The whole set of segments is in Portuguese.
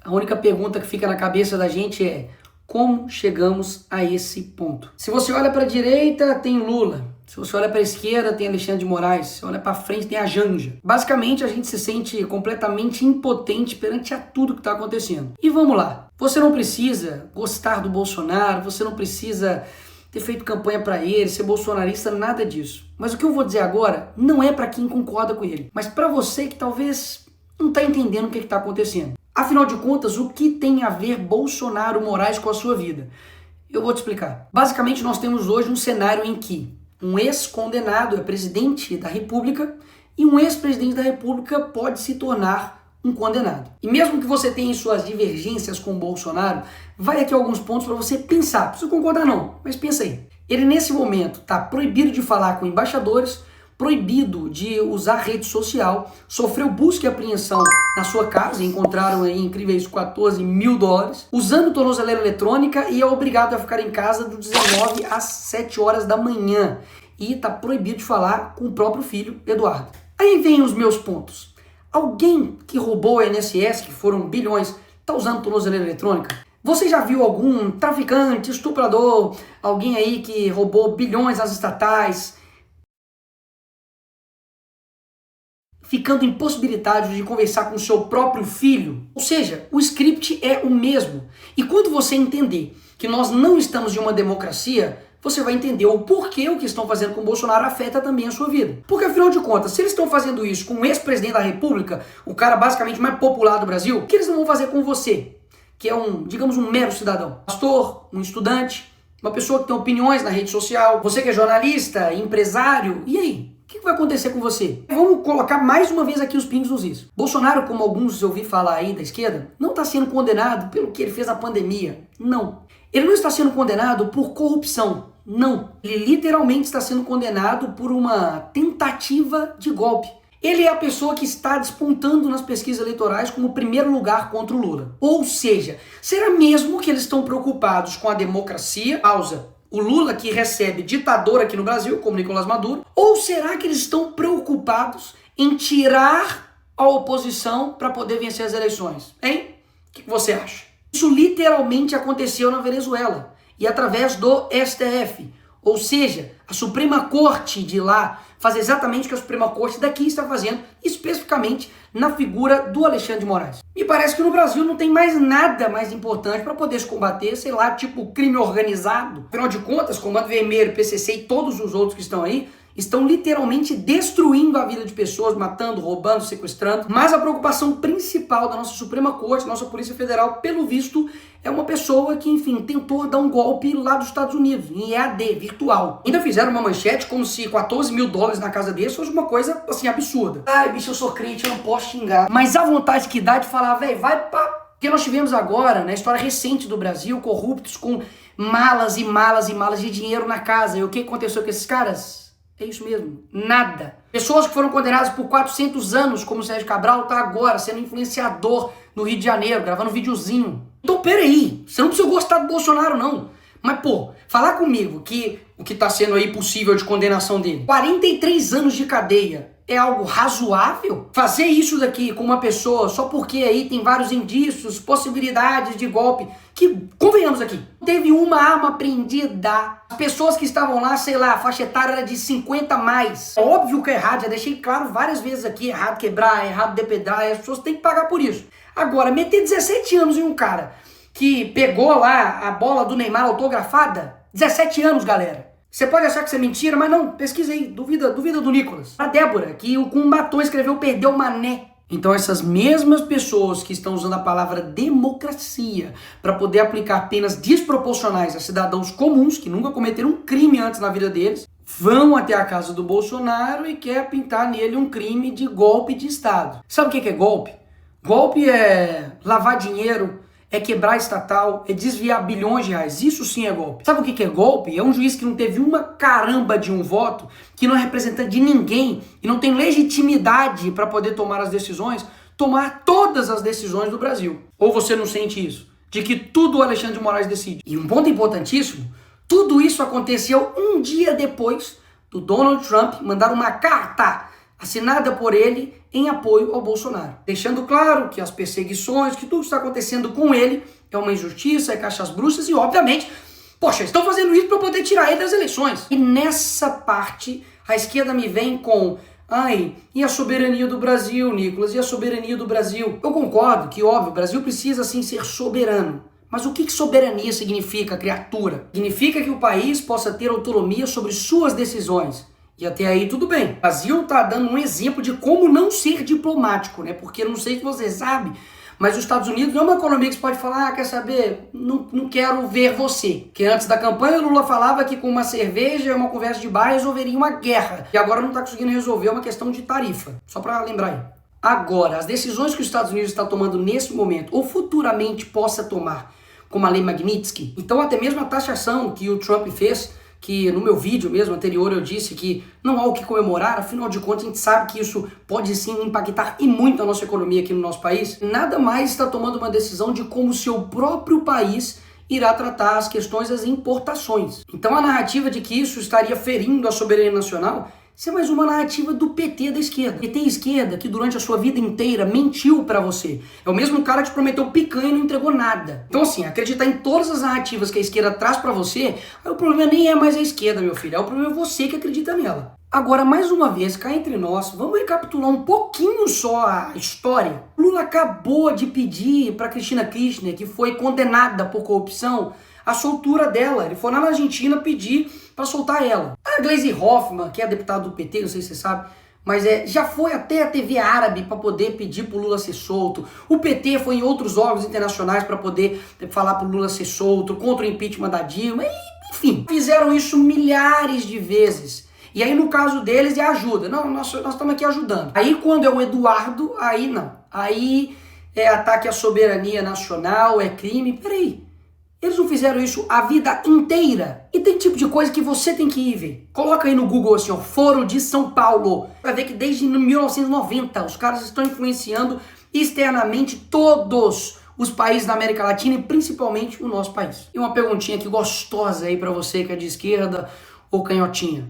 A única pergunta que fica na cabeça da gente é: como chegamos a esse ponto? Se você olha para a direita, tem Lula. Se você olha para a esquerda, tem Alexandre de Moraes. Se você olha para frente, tem a Janja. Basicamente, a gente se sente completamente impotente perante a tudo que está acontecendo. E vamos lá. Você não precisa gostar do Bolsonaro, você não precisa ter feito campanha para ele, ser bolsonarista, nada disso. Mas o que eu vou dizer agora não é para quem concorda com ele, mas para você que talvez não está entendendo o que está acontecendo. Afinal de contas, o que tem a ver Bolsonaro Moraes com a sua vida? Eu vou te explicar. Basicamente, nós temos hoje um cenário em que um ex-condenado é presidente da República e um ex-presidente da República pode se tornar um condenado. E mesmo que você tenha suas divergências com o Bolsonaro, vai aqui alguns pontos para você pensar. Não precisa concordar não, mas pensa aí. Ele nesse momento está proibido de falar com embaixadores, proibido de usar rede social, sofreu busca e apreensão na sua casa, encontraram aí incríveis $14 mil, usando tornozeleira eletrônica e é obrigado a ficar em casa do 19 às 7 horas da manhã. E está proibido de falar com o próprio filho, Eduardo. Aí vem os meus pontos. Alguém que roubou a INSS, que foram bilhões, está usando tornozeleira eletrônica? Você já viu algum traficante, estuprador, alguém aí que roubou bilhões às estatais, ficando impossibilitado de conversar com o seu próprio filho? Ou seja, o script é o mesmo. E quando você entender que nós não estamos em uma democracia, você vai entender o porquê o que estão fazendo com o Bolsonaro afeta também a sua vida. Porque afinal de contas, se eles estão fazendo isso com o ex-presidente da República, o cara basicamente mais popular do Brasil, o que eles não vão fazer com você? Que é digamos, um mero cidadão. Pastor, um estudante, uma pessoa que tem opiniões na rede social, você que é jornalista, empresário, e aí? O que vai acontecer com você? Vamos colocar mais uma vez aqui os pingos nos is. Bolsonaro, como alguns eu ouvi falar aí da esquerda, não está sendo condenado pelo que ele fez na pandemia. Não. Ele não está sendo condenado por corrupção. Não. Ele literalmente está sendo condenado por uma tentativa de golpe. Ele é a pessoa que está despontando nas pesquisas eleitorais como primeiro lugar contra o Lula. Ou seja, será mesmo que eles estão preocupados com a democracia? Pausa. O Lula que recebe ditador aqui no Brasil, como Nicolás Maduro? Ou será que eles estão preocupados em tirar a oposição para poder vencer as eleições? Hein? O que você acha? Isso literalmente aconteceu na Venezuela e através do STF. Ou seja, a Suprema Corte de lá faz exatamente o que a Suprema Corte daqui está fazendo, especificamente na figura do Alexandre de Moraes. Me parece que no Brasil não tem mais nada mais importante para poder se combater, sei lá, tipo crime organizado. Afinal de contas, Comando Vermelho, PCC e todos os outros que estão aí, estão literalmente destruindo a vida de pessoas, matando, roubando, sequestrando. Mas a preocupação principal da nossa Suprema Corte, nossa Polícia Federal, pelo visto, é uma pessoa que, enfim, tentou dar um golpe lá dos Estados Unidos, em EAD, virtual. Ainda fizeram uma manchete como se $14 mil na casa deles fosse uma coisa, assim, absurda. Ai, bicho, eu sou crente, eu não posso xingar. Mas a vontade que dá de falar, velho, vai pra... Porque nós tivemos agora, na história recente do Brasil, corruptos com malas e malas e malas de dinheiro na casa. E o que aconteceu com esses caras? É isso mesmo, nada. Pessoas que foram condenadas por 400 anos, como o Sérgio Cabral, tá agora sendo influenciador no Rio de Janeiro, gravando um videozinho. Então, peraí, você não precisa gostar do Bolsonaro, não. Mas, pô, falar comigo que o que tá sendo aí possível de condenação dele, 43 anos de cadeia, é algo razoável? Fazer isso daqui com uma pessoa só porque aí tem vários indícios, possibilidades de golpe, que, convenhamos aqui, teve uma arma apreendida. As pessoas que estavam lá, sei lá, a faixa etária era de 50 a mais. É óbvio que é errado, já deixei claro várias vezes aqui, errado quebrar, errado depedrar, e as pessoas têm que pagar por isso. Agora, meter 17 anos em um cara que pegou lá a bola do Neymar autografada, 17 anos, galera. Você pode achar que isso é mentira, mas não, pesquisa aí, duvida do Nicolas. A Débora, que com um batom escreveu perdeu o mané. Então essas mesmas pessoas que estão usando a palavra democracia para poder aplicar penas desproporcionais a cidadãos comuns, que nunca cometeram um crime antes na vida deles, vão até a casa do Bolsonaro e quer pintar nele um crime de golpe de Estado. Sabe o que é golpe? Golpe é lavar dinheiro, é quebrar estatal, é desviar bilhões de reais. Isso sim é golpe. Sabe o que é golpe? É um juiz que não teve uma caramba de um voto, que não é representante de ninguém e não tem legitimidade para poder tomar as decisões, tomar todas as decisões do Brasil. Ou você não sente isso? De que tudo o Alexandre de Moraes decide. E um ponto importantíssimo, tudo isso aconteceu um dia depois do Donald Trump mandar uma carta assinada por ele em apoio ao Bolsonaro, deixando claro que as perseguições, que tudo que está acontecendo com ele é uma injustiça, é caixas bruxas e, obviamente, poxa, estão fazendo isso para poder tirar ele das eleições. E nessa parte, a esquerda me vem com: ai, e a soberania do Brasil, Nicolas? E a soberania do Brasil? Eu concordo que, óbvio, o Brasil precisa, sim, ser soberano. Mas o que soberania significa, criatura? Significa que o país possa ter autonomia sobre suas decisões. E até aí tudo bem. O Brasil está dando um exemplo de como não ser diplomático, né? Porque não sei se você sabe, mas os Estados Unidos não é uma economia que você pode falar: quer saber, não quero ver você. Que antes da campanha o Lula falava que com uma cerveja e uma conversa de bar resolveria uma guerra. E agora não está conseguindo resolver uma questão de tarifa. Só para lembrar aí. Agora, as decisões que os Estados Unidos está tomando nesse momento, ou futuramente possa tomar, como a lei Magnitsky, então até mesmo a taxação que o Trump fez, que no meu vídeo mesmo anterior eu disse que não há o que comemorar, afinal de contas a gente sabe que isso pode sim impactar e muito a nossa economia aqui no nosso país, nada mais está tomando uma decisão de como o seu próprio país irá tratar as questões das importações. Então a narrativa de que isso estaria ferindo a soberania nacional, isso é mais uma narrativa do PT da esquerda. PT esquerda que durante a sua vida inteira mentiu pra você. É o mesmo cara que te prometeu picanha e não entregou nada. Então assim, acreditar em todas as narrativas que a esquerda traz pra você, aí o problema nem é mais a esquerda, meu filho. O problema é você que acredita nela. Agora, mais uma vez, cá entre nós, vamos recapitular um pouquinho só a história. Lula acabou de pedir pra Cristina Kirchner, que foi condenada por corrupção, a soltura dela. Ele foi lá na Argentina pedir para soltar ela. A Gleisi Hoffmann, que é deputada do PT, não sei se você sabe, mas já foi até a TV árabe para poder pedir pro Lula ser solto. O PT foi em outros órgãos internacionais para poder falar pro Lula ser solto, contra o impeachment da Dilma, enfim. Fizeram isso milhares de vezes. E aí no caso deles é ajuda. Não, nós estamos aqui ajudando. Aí quando é o Eduardo, aí não. Aí é ataque à soberania nacional, é crime. Peraí. Eles não fizeram isso a vida inteira. E tem tipo de coisa que você tem que ir ver. Coloca aí no Google assim, ó, Foro de São Paulo. Vai ver que desde 1990 os caras estão influenciando externamente todos os países da América Latina e principalmente o nosso país. E uma perguntinha aqui gostosa aí pra você que é de esquerda ou canhotinha.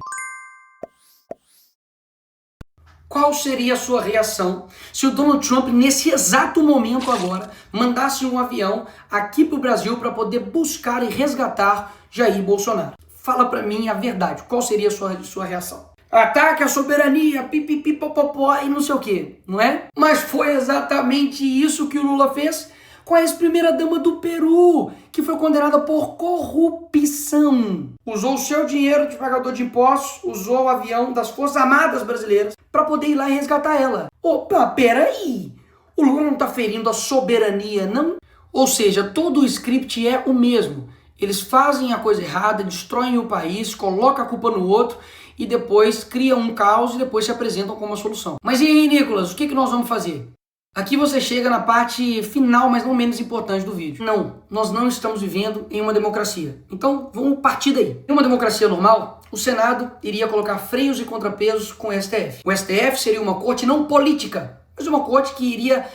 Qual seria a sua reação se o Donald Trump, nesse exato momento agora, mandasse um avião aqui pro Brasil para poder buscar e resgatar Jair Bolsonaro? Fala pra mim a verdade, qual seria a sua reação? Ataque à soberania, pipipipopopó e não sei o que, não é? Mas foi exatamente isso que o Lula fez com a ex-primeira-dama do Peru, que foi condenada por corrupção. Usou o seu dinheiro de pagador de impostos, usou o avião das Forças Armadas Brasileiras para poder ir lá e resgatar ela. Opa, peraí! O Lula não tá ferindo a soberania, não? Ou seja, todo o script é o mesmo. Eles fazem a coisa errada, destroem o país, colocam a culpa no outro e depois criam um caos e depois se apresentam como uma solução. Mas e aí, Nicolas, o que nós vamos fazer? Aqui você chega na parte final, mas não menos importante do vídeo. Não, nós não estamos vivendo em uma democracia. Então, vamos partir daí. Em uma democracia normal, o Senado iria colocar freios e contrapesos com o STF. O STF seria uma corte não política, mas uma corte que iria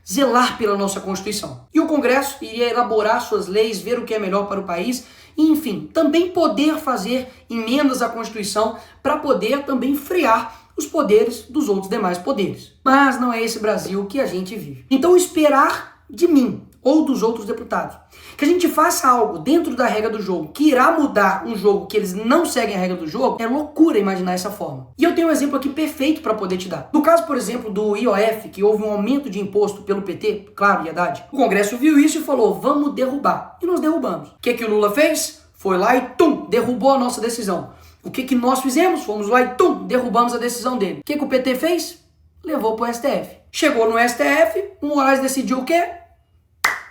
zelar pela nossa Constituição. E o Congresso iria elaborar suas leis, ver o que é melhor para o país, e, enfim, também poder fazer emendas à Constituição para poder também frear os poderes dos outros demais poderes. Mas não é esse Brasil que a gente vive. Então esperar de mim ou dos outros deputados que a gente faça algo dentro da regra do jogo que irá mudar um jogo que eles não seguem a regra do jogo, é loucura imaginar essa forma. E eu tenho um exemplo aqui perfeito para poder te dar. No caso, por exemplo, do IOF, que houve um aumento de imposto pelo PT, claro e Haddad, o Congresso viu isso e falou, vamos derrubar. E nós derrubamos. O que o Lula fez? Foi lá e derrubou a nossa decisão. O que nós fizemos? Fomos lá e derrubamos a decisão dele. O que o PT fez? Levou pro STF. Chegou no STF, o Moraes decidiu o quê?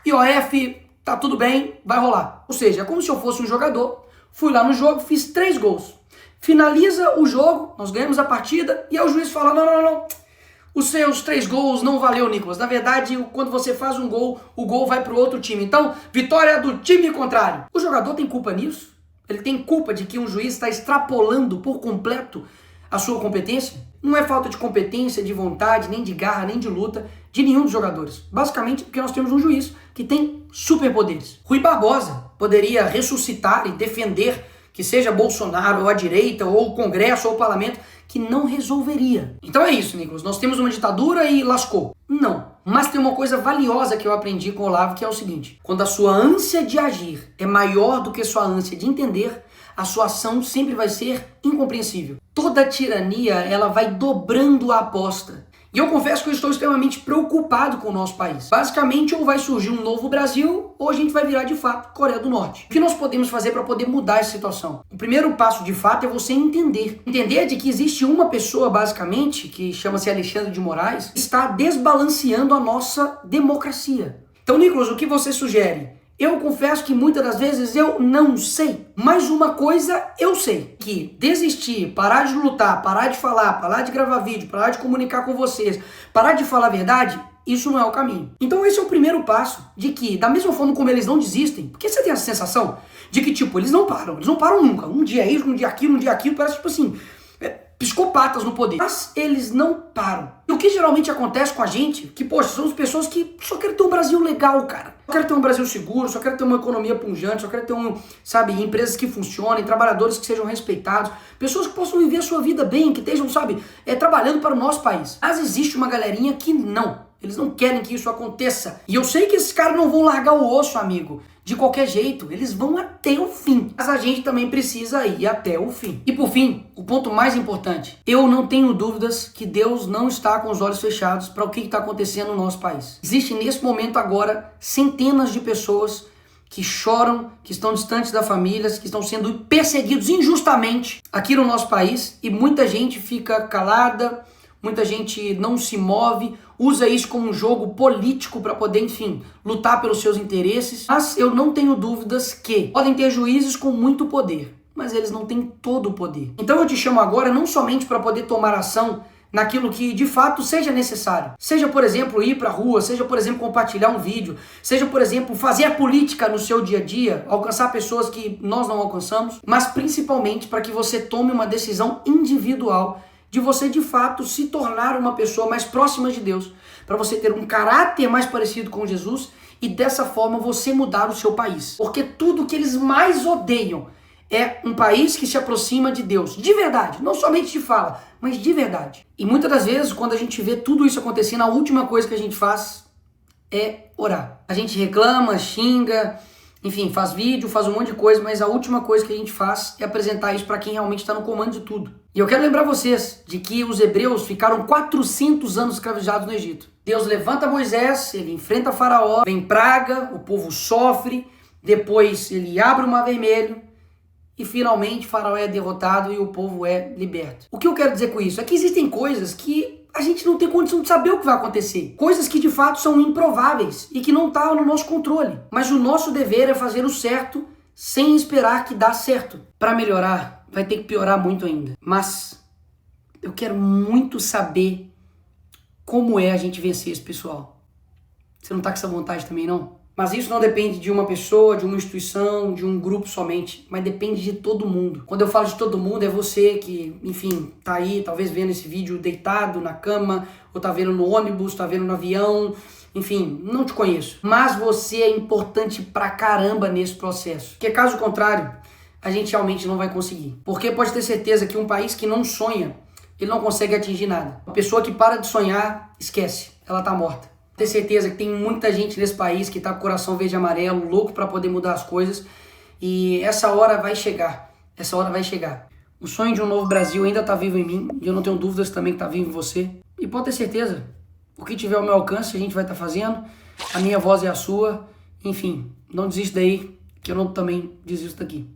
IOF, tá tudo bem, vai rolar. Ou seja, é como se eu fosse um jogador, fui lá no jogo, fiz 3 gols. Finaliza o jogo, nós ganhamos a partida, e aí o juiz fala, não. Os seus 3 gols não valeu, Nicolas. Na verdade, quando você faz um gol, o gol vai pro outro time. Então, vitória do time contrário. O jogador tem culpa nisso? Ele tem culpa de que um juiz está extrapolando por completo a sua competência? Não é falta de competência, de vontade, nem de garra, nem de luta de nenhum dos jogadores. Basicamente porque nós temos um juiz que tem superpoderes. Rui Barbosa poderia ressuscitar e defender que seja Bolsonaro ou a direita ou o Congresso ou o Parlamento que não resolveria. Então é isso, Nicolas. Nós temos uma ditadura e lascou. Não. Mas tem uma coisa valiosa que eu aprendi com o Olavo, que é o seguinte: quando a sua ânsia de agir é maior do que a sua ânsia de entender, a sua ação sempre vai ser incompreensível. Toda tirania, ela vai dobrando a aposta. E eu confesso que eu estou extremamente preocupado com o nosso país. Basicamente, ou vai surgir um novo Brasil, ou a gente vai virar de fato Coreia do Norte. O que nós podemos fazer para poder mudar essa situação? O primeiro passo de fato é você entender. Entender de que existe uma pessoa, basicamente, que chama-se Alexandre de Moraes, que está desbalanceando a nossa democracia. Então, Nicolas, o que você sugere? Eu confesso que muitas das vezes eu não sei, mas uma coisa eu sei, que desistir, parar de lutar, parar de falar, parar de gravar vídeo, parar de comunicar com vocês, parar de falar a verdade, isso não é o caminho. Então esse é o primeiro passo, de que da mesma forma como eles não desistem, porque você tem a sensação de que tipo, eles não param nunca, um dia isso, um dia aquilo, parece tipo assim, psicopatas no poder. Mas eles não param. E o que geralmente acontece com a gente, que, poxa, somos pessoas que só querem ter um Brasil legal, cara. Só querem ter um Brasil seguro, só querem ter uma economia pujante, só querem ter empresas que funcionem, trabalhadores que sejam respeitados, pessoas que possam viver a sua vida bem, que estejam, trabalhando para o nosso país. Mas existe uma galerinha que não. Eles não querem que isso aconteça. E eu sei que esses caras não vão largar o osso, amigo. De qualquer jeito, eles vão até o fim. Mas a gente também precisa ir até o fim. E por fim, o ponto mais importante. Eu não tenho dúvidas que Deus não está com os olhos fechados para o que está acontecendo no nosso país. Existem nesse momento agora centenas de pessoas que choram, que estão distantes das famílias, que estão sendo perseguidos injustamente aqui no nosso país. E muita gente fica calada, muita gente não se move, usa isso como um jogo político para poder, enfim, lutar pelos seus interesses. Mas eu não tenho dúvidas que podem ter juízes com muito poder, mas eles não têm todo o poder. Então eu te chamo agora não somente para poder tomar ação naquilo que de fato seja necessário. Seja, por exemplo, ir para a rua, seja, por exemplo, compartilhar um vídeo, seja, por exemplo, fazer a política no seu dia a dia, alcançar pessoas que nós não alcançamos, mas principalmente para que você tome uma decisão individual de você de fato se tornar uma pessoa mais próxima de Deus, para você ter um caráter mais parecido com Jesus e dessa forma você mudar o seu país. Porque tudo que eles mais odeiam é um país que se aproxima de Deus, de verdade, não somente de fala, mas de verdade. E muitas das vezes, quando a gente vê tudo isso acontecendo, a última coisa que a gente faz é orar. A gente reclama, xinga, enfim, faz vídeo, faz um monte de coisa, mas a última coisa que a gente faz é apresentar isso para quem realmente está no comando de tudo. E eu quero lembrar vocês de que os hebreus ficaram 400 anos escravizados no Egito. Deus levanta Moisés, ele enfrenta Faraó, vem praga, o povo sofre, depois ele abre o Mar Vermelho e finalmente Faraó é derrotado e o povo é liberto. O que eu quero dizer com isso? É que existem coisas que a gente não tem condição de saber o que vai acontecer. Coisas que de fato são improváveis e que não estão no nosso controle. Mas o nosso dever é fazer o certo sem esperar que dá certo. Para melhorar, vai ter que piorar muito ainda. Mas eu quero muito saber como é a gente vencer esse pessoal. Você não tá com essa vontade também, não? Mas isso não depende de uma pessoa, de uma instituição, de um grupo somente, mas depende de todo mundo. Quando eu falo de todo mundo, é você que, enfim, tá aí, talvez vendo esse vídeo deitado na cama, ou tá vendo no ônibus, tá vendo no avião, enfim, não te conheço. Mas você é importante pra caramba nesse processo. Porque caso contrário, a gente realmente não vai conseguir. Porque pode ter certeza que um país que não sonha, ele não consegue atingir nada. Uma pessoa que para de sonhar, esquece, ela tá morta. Tenho certeza que tem muita gente nesse país que tá com o coração verde e amarelo, louco para poder mudar as coisas. E essa hora vai chegar. Essa hora vai chegar. O sonho de um novo Brasil ainda tá vivo em mim. E eu não tenho dúvidas também que tá vivo em você. E pode ter certeza, o que tiver ao meu alcance a gente vai estar fazendo. A minha voz é a sua. Enfim, não desista daí, que eu não também desisto daqui.